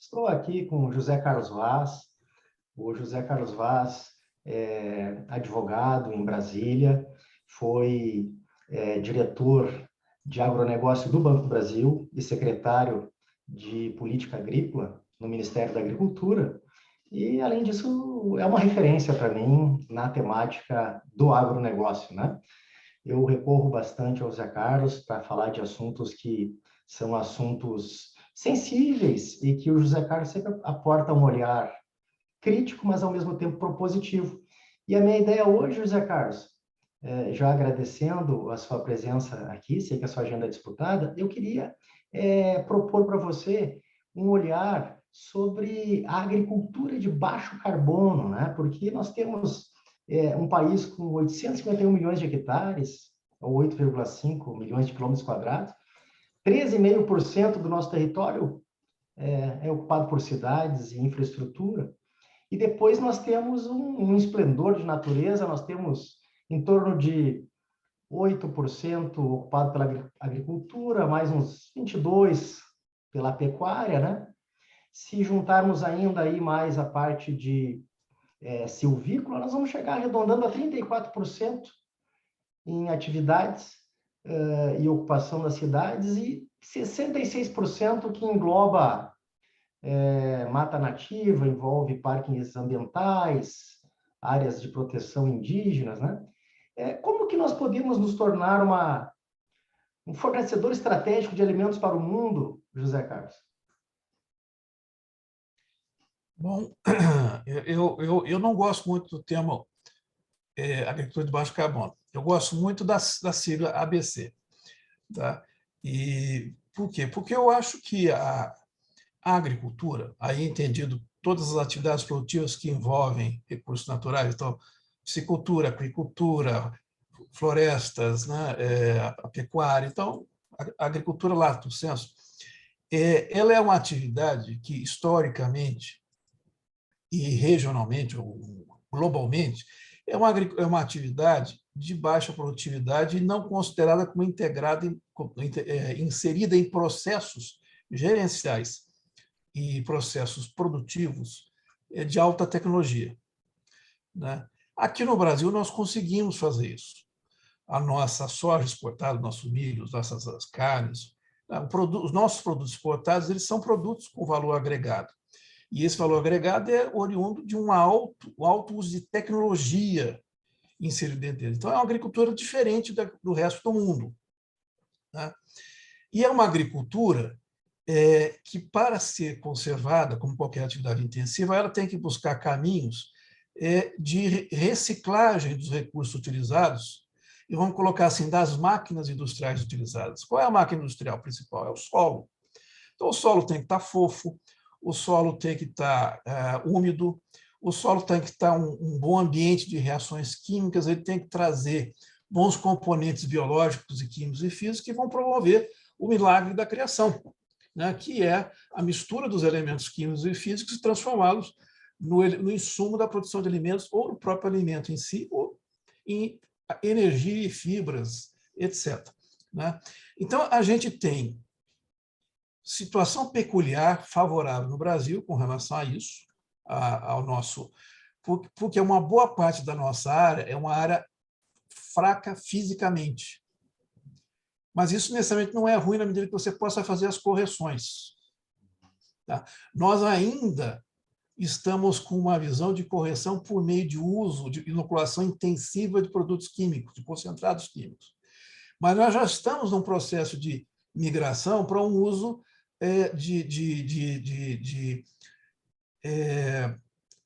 Estou aqui com o José Carlos Vaz. O José Carlos Vaz é advogado em Brasília, foi diretor de agronegócio do Banco do Brasil e secretário de Política Agrícola no Ministério da Agricultura. E, além disso, é uma referência para mim na temática do agronegócio, né? Eu recorro bastante ao Zé Carlos para falar de assuntos que são assuntos sensíveis e que o José Carlos sempre aporta um olhar crítico, mas ao mesmo tempo propositivo. E a minha ideia hoje, José Carlos, já agradecendo a sua presença aqui, sei que a sua agenda é disputada, eu queria propor para você um olhar sobre a agricultura de baixo carbono, né? Porque nós temos um país com 851 milhões de hectares, ou 8,5 milhões de quilômetros quadrados, 13,5% do nosso território é ocupado por cidades e infraestrutura, e depois nós temos um esplendor de natureza, nós temos em torno de 8% ocupado pela agricultura, mais uns 22% pela pecuária, né? Se juntarmos ainda aí mais a parte de silvícola, nós vamos chegar arredondando a 34% em atividades e ocupação das cidades e 66% que engloba mata nativa, envolve parques ambientais, áreas de proteção indígenas, né? Como que nós podemos nos tornar um fornecedor estratégico de alimentos para o mundo, José Carlos? Bom, eu não gosto muito do termo agricultura de baixo carbono. Eu gosto muito da sigla ABC. Tá? E por quê? Porque eu acho que a agricultura, aí entendido todas as atividades produtivas que envolvem recursos naturais, então, piscicultura, aquicultura, florestas, né, a pecuária, então, a agricultura lato sensu, ela é uma atividade que, historicamente e regionalmente, ou globalmente, é uma atividade de baixa produtividade e não considerada como integrada, inserida em processos gerenciais e processos produtivos de alta tecnologia, né? Aqui no Brasil, nós conseguimos fazer isso. A nossa soja exportada, nossos milhos, nossas carnes, os nossos produtos exportados, eles são produtos com valor agregado. E esse valor agregado é oriundo de um alto uso de tecnologia inserido dentro dele. Então, é uma agricultura diferente do resto do mundo, né? E é uma agricultura que, para ser conservada, como qualquer atividade intensiva, ela tem que buscar caminhos de reciclagem dos recursos utilizados, e vamos colocar assim, das máquinas industriais utilizadas. Qual é a máquina industrial principal? É o solo. Então, o solo tem que estar fofo, o solo tem que estar úmido, o solo tem que estar um bom ambiente de reações químicas, ele tem que trazer bons componentes biológicos e químicos e físicos que vão promover o milagre da criação, né, que é a mistura dos elementos químicos e físicos e transformá-los no insumo da produção de alimentos ou no próprio alimento em si, ou em energia e fibras, etc., né? Então, a gente tem situação peculiar, favorável no Brasil com relação a isso, ao nosso, porque uma boa parte da nossa área é uma área fraca fisicamente. Mas isso necessariamente não é ruim na medida que você possa fazer as correções. Tá? Nós ainda estamos com uma visão de correção por meio de uso de inoculação intensiva de produtos químicos, de concentrados químicos. Mas nós já estamos num processo de migração para um uso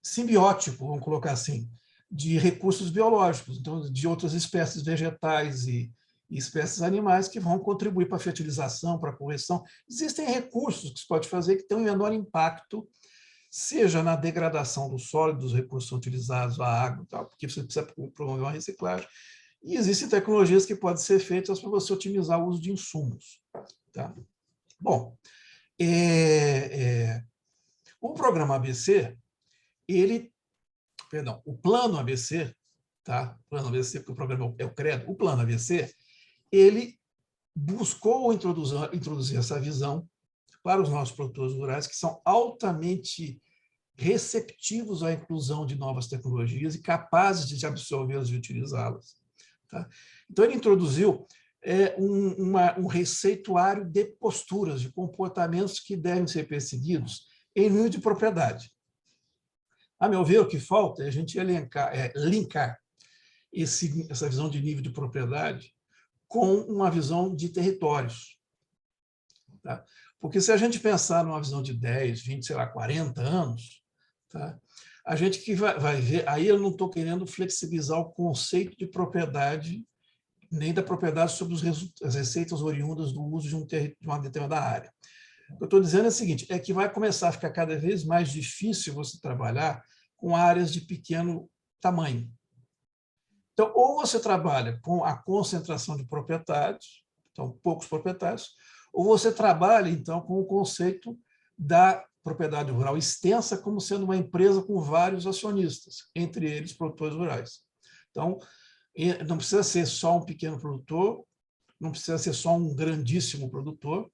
simbiótico, vamos colocar assim, de recursos biológicos, então, de outras espécies vegetais e espécies animais que vão contribuir para a fertilização, para a correção. Existem recursos que se pode fazer que têm um menor impacto, seja na degradação do solo, dos recursos utilizados, a água, tal, porque você precisa promover uma reciclagem. E existem tecnologias que podem ser feitas para você otimizar o uso de insumos. Tá? Bom, o programa ABC, o plano ABC, tá? O plano ABC, porque o programa é o CREDO, o plano ABC, ele buscou introduzir essa visão para os nossos produtores rurais, que são altamente receptivos à inclusão de novas tecnologias e capazes de absorvê-las e utilizá-las. Tá? Então, ele introduziu um receituário de posturas, de comportamentos que devem ser perseguidos em nível de propriedade. A meu ver, o que falta é a gente linkar essa visão de nível de propriedade com uma visão de territórios. Tá? Porque se a gente pensar numa visão de 10, 20, sei lá, 40 anos, tá? A gente que vai ver, aí eu não estou querendo flexibilizar o conceito de propriedade, nem da propriedade sobre as receitas oriundas do uso de uma determinada área. O que eu estou dizendo é o seguinte, é que vai começar a ficar cada vez mais difícil você trabalhar com áreas de pequeno tamanho. Então, ou você trabalha com a concentração de proprietários, então, poucos proprietários, ou você trabalha, então, com o conceito da propriedade rural extensa como sendo uma empresa com vários acionistas, entre eles produtores rurais. Então, não precisa ser só um pequeno produtor, não precisa ser só um grandíssimo produtor,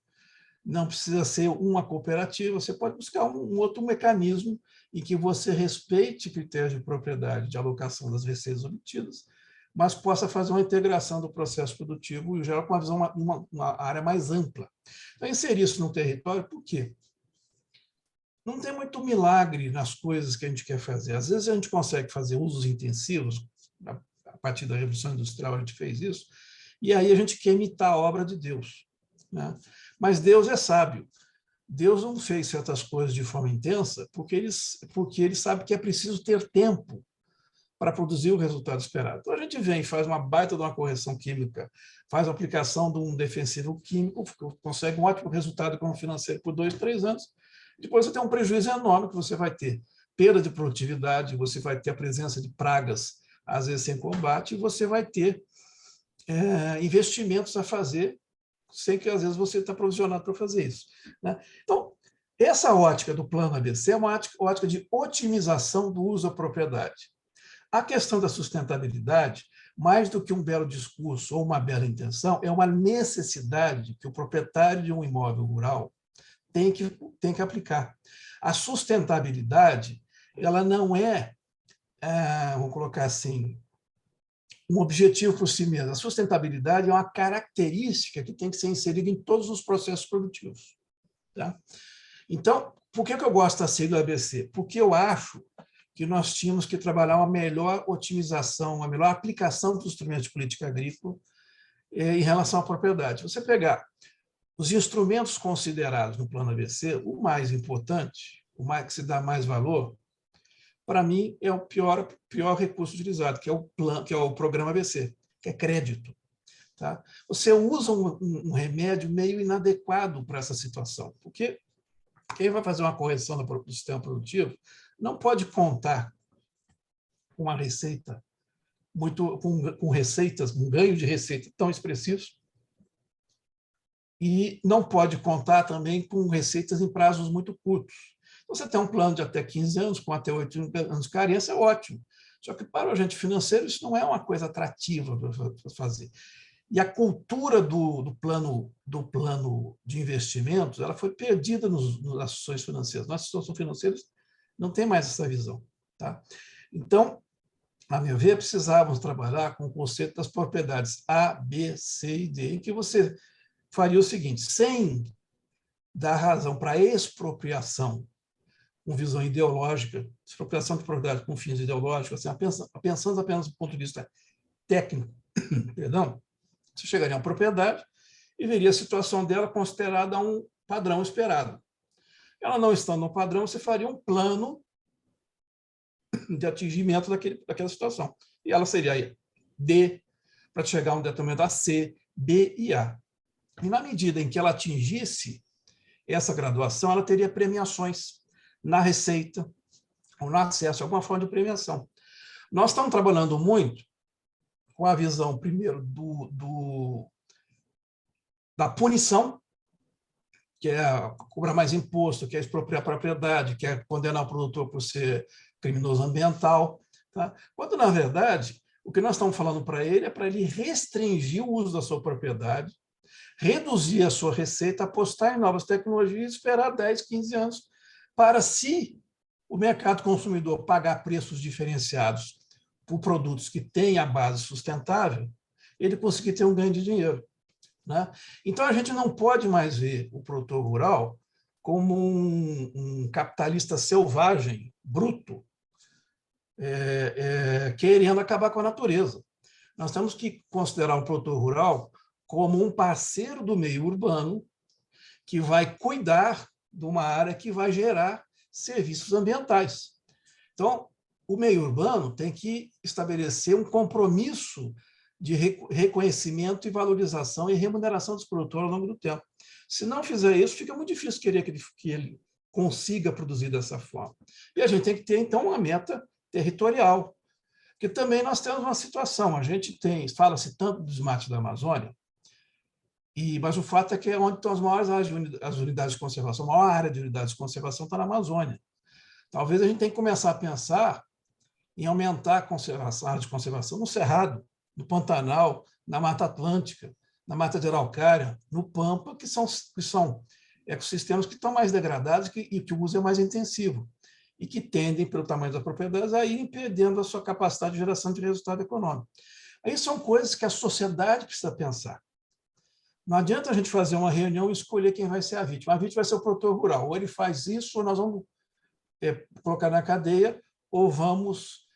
não precisa ser uma cooperativa, você pode buscar um outro mecanismo em que você respeite critérios de propriedade, de alocação das receitas obtidas, mas possa fazer uma integração do processo produtivo e gerar com uma visão, uma área mais ampla. Então, inserir isso no território, por quê? Não tem muito milagre nas coisas que a gente quer fazer. Às vezes a gente consegue fazer usos intensivos, a partir da Revolução Industrial a gente fez isso, e aí a gente quer imitar a obra de Deus, né? Mas Deus é sábio. Deus não fez certas coisas de forma intensa porque ele sabe que é preciso ter tempo para produzir o resultado esperado. Então, a gente vem, faz uma baita de uma correção química, faz a aplicação de um defensivo químico, consegue um ótimo resultado financeiro por 2, 3 anos, depois você tem um prejuízo enorme que você vai ter perda de produtividade, você vai ter a presença de pragas, às vezes sem combate, e você vai ter investimentos a fazer sem que, às vezes, você está provisionado para fazer isso, né? Então, essa ótica do plano ABC é uma ótica de otimização do uso da propriedade. A questão da sustentabilidade, mais do que um belo discurso ou uma bela intenção, é uma necessidade que o proprietário de um imóvel rural tem que aplicar. A sustentabilidade, ela não vamos colocar assim, um objetivo por si mesmo. A sustentabilidade é uma característica que tem que ser inserida em todos os processos produtivos. Tá? Então, por que eu gosto da sigla ABC? Porque eu acho que nós tínhamos que trabalhar uma melhor otimização, uma melhor aplicação dos instrumentos de política agrícola em relação à propriedade. Você pegar os instrumentos considerados no plano ABC, o mais importante, o mais que se dá mais valor, para mim, é o pior recurso utilizado, que é o programa ABC, que é crédito. Tá? Você usa um remédio meio inadequado para essa situação, porque quem vai fazer uma correção do sistema produtivo não pode contar com uma receita, com receitas, um ganho de receita tão expressivos, e não pode contar também com receitas em prazos muito curtos. Você tem um plano de até 15 anos, com até 8 anos de carência, é ótimo. Só que para o agente financeiro isso não é uma coisa atrativa para fazer. E a cultura do plano de investimentos ela foi perdida nas associações financeiras. Nas associações financeiras não tem mais essa visão. Tá? Então, a meu ver, precisávamos trabalhar com o conceito das propriedades A, B, C e D, em que você faria o seguinte, sem dar razão para expropriação com visão ideológica, expropriação de propriedade com fins ideológicos, assim, pensando apenas do ponto de vista técnico, perdão, você chegaria a uma propriedade e veria a situação dela considerada um padrão esperado. Ela não estando no padrão, você faria um plano de atingimento daquela situação. E ela seria D, para chegar a um determinado a C, B e A. E na medida em que ela atingisse essa graduação, ela teria premiações na receita ou no acesso a alguma forma de premiação. Nós estamos trabalhando muito com a visão, primeiro, da punição, que é cobrar mais imposto, que é expropriar a propriedade, que é condenar o produtor por ser criminoso ambiental. Tá? Quando, na verdade, o que nós estamos falando para ele é para ele restringir o uso da sua propriedade, reduzir a sua receita, apostar em novas tecnologias e esperar 10, 15 anos para, se o mercado consumidor pagar preços diferenciados por produtos que têm a base sustentável, ele conseguir ter um ganho de dinheiro, né? Então, a gente não pode mais ver o produtor rural como um capitalista selvagem, bruto, querendo acabar com a natureza. Nós temos que considerar o produtor rural como um parceiro do meio urbano que vai cuidar de uma área que vai gerar serviços ambientais. Então, o meio urbano tem que estabelecer um compromisso de reconhecimento e valorização e remuneração dos produtores ao longo do tempo. Se não fizer isso, fica muito difícil querer que ele consiga produzir dessa forma. E a gente tem que ter, então, uma meta territorial, porque também nós temos uma situação, a gente tem, fala-se tanto do desmate da Amazônia, mas o fato é que é onde estão as maiores áreas as unidades de conservação, a maior área de unidades de conservação está na Amazônia. Talvez a gente tenha que começar a pensar em aumentar a área de conservação no Cerrado, no Pantanal, na Mata Atlântica, na Mata de Araucária, no Pampa, que são ecossistemas que estão mais degradados e que o uso é mais intensivo, e que tendem, pelo tamanho das propriedades, a ir perdendo a sua capacidade de geração de resultado econômico. Aí são coisas que a sociedade precisa pensar. Não adianta a gente fazer uma reunião e escolher quem vai ser a vítima. A vítima vai ser o produtor rural. Ou ele faz isso, ou nós vamos colocar na cadeia, ou vamos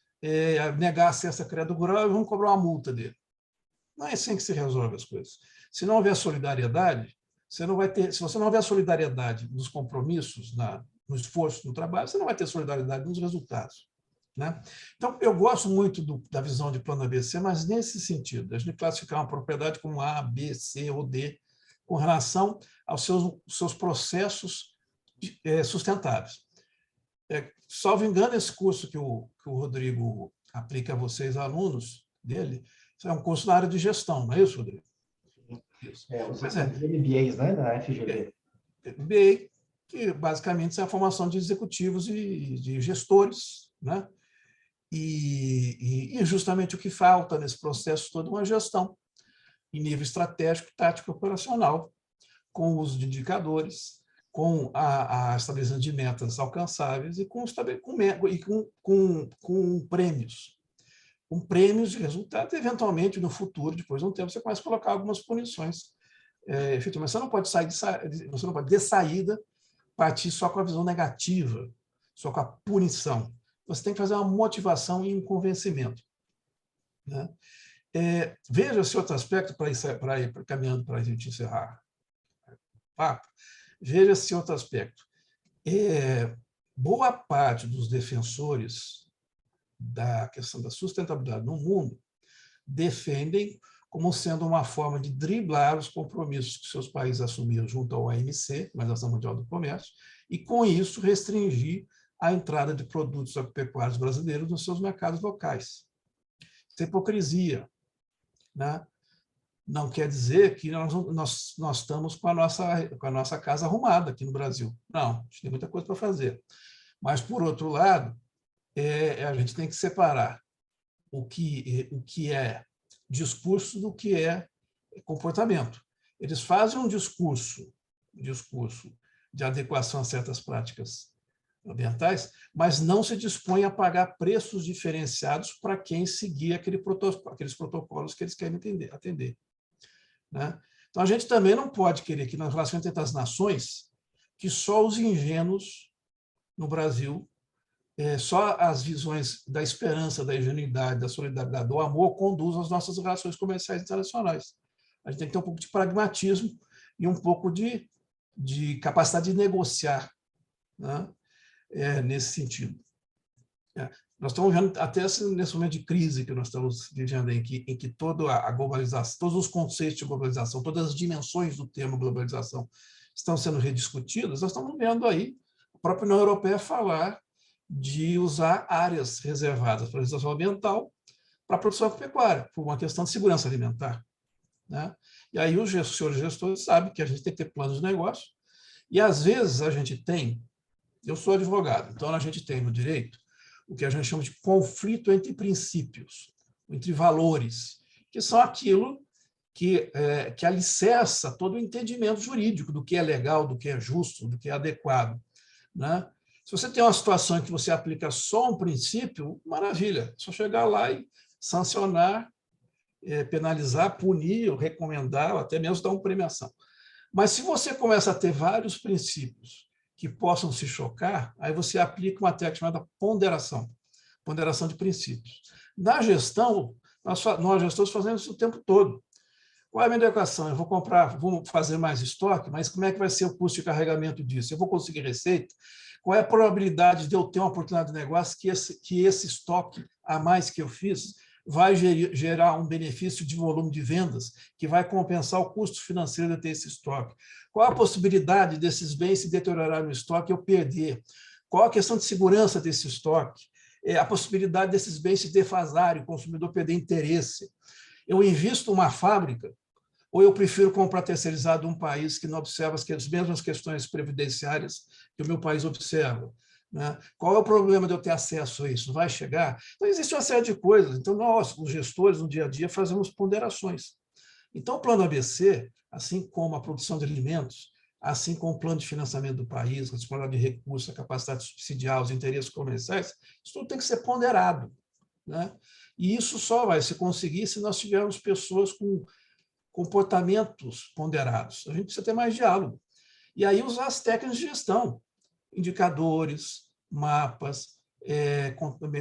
negar acesso a crédito rural e vamos cobrar uma multa dele. Não é assim que se resolve as coisas. Se não houver solidariedade, você não vai ter. Se você não houver solidariedade nos compromissos, no esforço, no trabalho, você não vai ter solidariedade nos resultados, né? Então, eu gosto muito da visão de plano ABC, mas nesse sentido, a gente classificar uma propriedade como A, B, C ou D, com relação aos seus processos sustentáveis. Salvo engano, esse curso que o Rodrigo aplica a vocês, alunos dele, é um curso na área de gestão, não é isso, Rodrigo? Isso. Os MBAs, né, da FGV. MBA, que basicamente é a formação de executivos e de gestores, né? E justamente o que falta nesse processo todo é uma gestão em nível estratégico, tático e operacional, com o uso de indicadores, com a estabelecimento de metas alcançáveis e com prêmios. Com prêmios de resultado, e, eventualmente, no futuro, depois de um tempo, você começa a colocar algumas punições. Efetivamente, você não pode você não pode, de saída, partir só com a visão negativa, só com a punição. Você tem que fazer uma motivação e um convencimento, né? Veja esse outro aspecto, para ir caminhando para a gente encerrar o papo. Veja esse outro aspecto. Boa parte dos defensores da questão da sustentabilidade no mundo defendem como sendo uma forma de driblar os compromissos que seus países assumiram junto ao OMC, Organização Mundial do Comércio, e, com isso, restringir a entrada de produtos agropecuários brasileiros nos seus mercados locais. Isso é hipocrisia, né? Não quer dizer que nós estamos com a nossa casa arrumada aqui no Brasil. Não, a gente tem muita coisa para fazer. Mas, por outro lado, a gente tem que separar o que é discurso do que é comportamento. Eles fazem um discurso de adequação a certas práticas ambientais, mas não se dispõem a pagar preços diferenciados para quem seguir aqueles protocolos que eles querem atender, né? Então, a gente também não pode querer que, nas relações entre as nações, que só os ingênuos no Brasil, só as visões da esperança, da ingenuidade, da solidariedade, do amor conduzam as nossas relações comerciais internacionais. A gente tem que ter um pouco de pragmatismo e um pouco de capacidade de negociar, né? Nesse sentido. Nós estamos vendo, até nesse momento de crise que nós estamos vivendo, em que toda a globalização, todos os conceitos de globalização, todas as dimensões do termo globalização estão sendo rediscutidas, nós estamos vendo aí a própria União Europeia falar de usar áreas reservadas para a legislação ambiental para a produção pecuária, por uma questão de segurança alimentar, né? E aí os senhores gestores sabem que a gente tem que ter planos de negócio, e às vezes a gente tem, eu sou advogado, então a gente tem no direito o que a gente chama de conflito entre princípios, entre valores, que são aquilo que alicerça todo o entendimento jurídico do que é legal, do que é justo, do que é adequado, né? Se você tem uma situação em que você aplica só um princípio, maravilha, é só chegar lá e sancionar, penalizar, punir, ou recomendar, ou até mesmo dar uma premiação. Mas se você começa a ter vários princípios que possam se chocar, aí você aplica uma técnica chamada ponderação de princípios. Na gestão, nós gestores fazemos isso o tempo todo. Qual é a minha equação? Eu vou fazer mais estoque, mas como é que vai ser o custo de carregamento disso? Eu vou conseguir receita? Qual é a probabilidade de eu ter uma oportunidade de negócio que esse estoque a mais que eu fiz vai gerar um benefício de volume de vendas que vai compensar o custo financeiro de ter esse estoque? Qual a possibilidade desses bens se deteriorar no estoque e eu perder? Qual a questão de segurança desse estoque? A possibilidade desses bens se defasarem, o consumidor perder interesse? Eu invisto numa fábrica ou eu prefiro comprar terceirizado um país que não observa as mesmas questões previdenciárias que o meu país observa, né? Qual é o problema de eu ter acesso a isso? Vai chegar? Então, existe uma série de coisas. Então, nós, os gestores, no dia a dia, fazemos ponderações. Então, o plano ABC, assim como a produção de alimentos, assim como o plano de financiamento do país, a disponibilidade de recursos, a capacidade de subsidiar, os interesses comerciais, isso tudo tem que ser ponderado, né? E isso só vai se conseguir se nós tivermos pessoas com comportamentos ponderados. A gente precisa ter mais diálogo. E aí usar as técnicas de gestão, indicadores, mapas,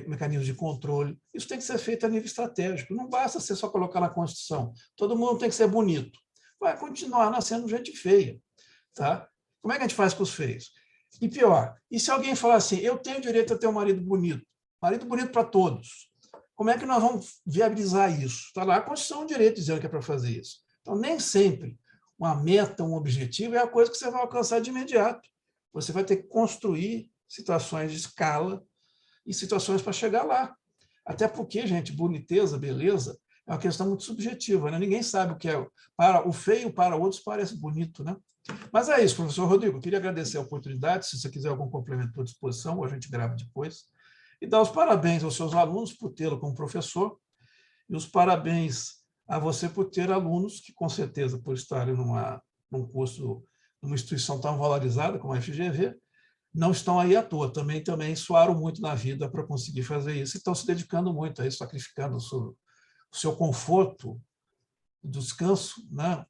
mecanismos de controle. Isso tem que ser feito a nível estratégico. Não basta ser só colocar na Constituição. Todo mundo tem que ser bonito. Vai continuar nascendo gente feia. Tá? Como é que a gente faz com os feios? E pior, e se alguém falar assim, eu tenho direito a ter um marido bonito para todos, como é que nós vamos viabilizar isso? Está lá a Constituição, o direito dizendo que é para fazer isso. Então, nem sempre uma meta, um objetivo é a coisa que você vai alcançar de imediato. Você vai ter que construir situações de escala e situações para chegar lá. Até porque, gente, boniteza, beleza, é uma questão muito subjetiva, né? Ninguém sabe o que é. Para o feio, para outros, parece bonito, né? Mas é isso, professor Rodrigo. Eu queria agradecer a oportunidade. Se você quiser algum complemento, estou à disposição, ou a gente grava depois. E dar os parabéns aos seus alunos por tê-lo como professor, e os parabéns a você por ter alunos que, com certeza, por estarem num curso, numa instituição tão valorizada como a FGV, não estão aí à toa, também suaram muito na vida para conseguir fazer isso, e estão se dedicando muito a isso, sacrificando o seu conforto, o descanso, né?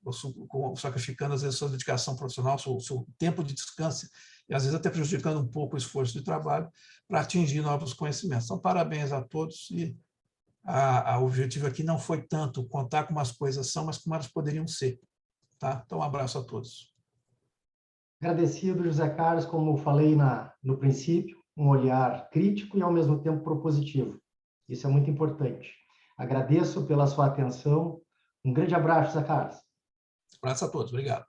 Sacrificando, às vezes, a sua dedicação profissional, o seu tempo de descanso, e, às vezes, até prejudicando um pouco o esforço de trabalho para atingir novos conhecimentos. Então, parabéns a todos, e o objetivo aqui não foi tanto contar como as coisas são, mas como elas poderiam ser. Tá? Então, um abraço a todos. Agradecido, José Carlos, como eu falei no princípio, um olhar crítico e, ao mesmo tempo, propositivo. Isso é muito importante. Agradeço pela sua atenção. Um grande abraço, José Carlos. Abraço a todos. Obrigado.